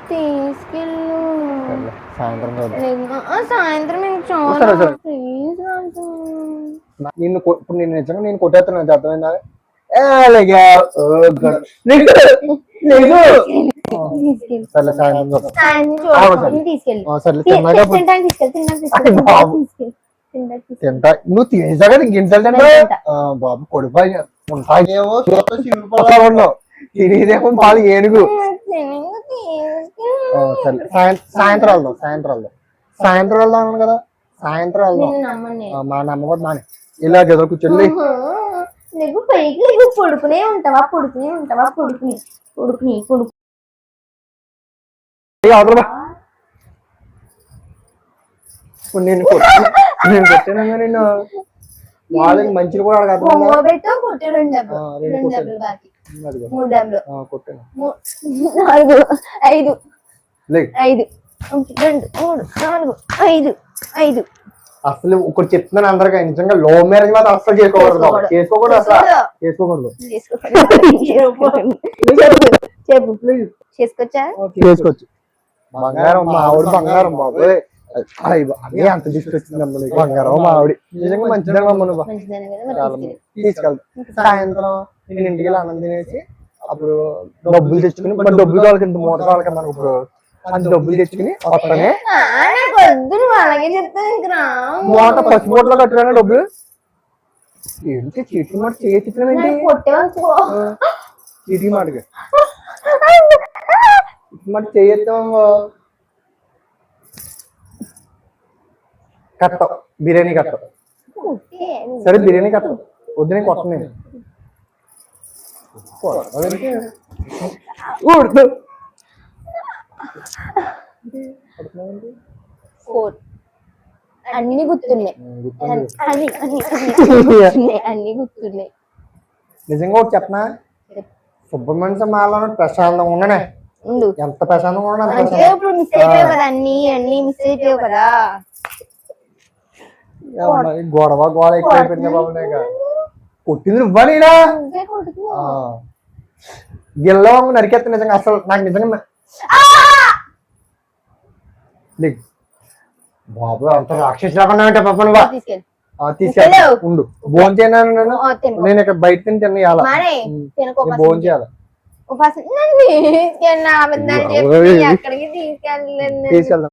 తీసుకెళ్ళు. సాయంత్రం సాయంత్రం ఇప్పుడు నేను నిజంగా నేను కొట్టేస్తున్నాను అర్థమైందా? సరే సాయంత్రం తింటా. నువ్వు తినేసా కదా గింటలు తింటా బాబు కొడిపోయి ఉంటాయేమో ఉన్నావు తినేదేమో పాలు ఏనుగు. సరే సాయంత్రం వెళ్దాం కదా. సాయంత్రం వెళ్దాం. మా నమ్మకం మానే ఇలా గదిలో కూర్చొని పడుకునే ఉంటావా ఇప్పుడు నేను కొట్టాను నిన్ను వాళ్ళకి మంచిలు కూడా అసలు ఒకటి చెప్తున్నాను అందరికీ, నిజంగా లవ్ మ్యారేజ్ మాత్రం అసలు చేసుకోకూడదు చేసుకోవచ్చు. బంగారం మా ఆవిడ బంగారం బాబు అదే అంత దిష్టి వచ్చింది బంగారం మా ఆవిడ నిజంగా మంచిదని తీసుకెళ్తాం. సాయంత్రం నేను ఇంటికి వెళ్ళి అన్నం తినేసి అప్పుడు డబ్బులు తెచ్చుకుని డబ్బులు కావాలి ఇంత మూట కావాలి కదా మనకు. ఇప్పుడు అంత డబ్బులు తెచ్చుకుని వస్తానే మూట పచ్చి మూటలో కట్టుకున్నా డబ్బులు ఏంటి చీటీ మాట చేయించానండి. చీటీ మాటకి మాట చేయిద్దాం. కట్ట బిర్యానీ కట్ట సరే బిర్యానీ కట్ట వద్దు నేను కొట్టను. అన్ని గుర్తున్నాయి. నిజంగా ఒకటి చెప్పనా, సుబ్రహ్మణ్య మాల ప్రశాంతంగా ఉండనే ఎంత ప్రశాంతంగా గొడవ ఎక్కువైపోయింది బాబు. కొట్టింది నువ్వా గిల్ల నరికేస్తా నిజంగా. అసలు నాకు నిజంగా బాబు అంత రాక్షసి రాకుండా అంటే పాప నువ్వా తీసుకెళ్ళి ఉండు. భోజనం చేయను నేను ఇక్కడ బయట తిని భోజనం చేయాలి. తీసుకెళ్దాం.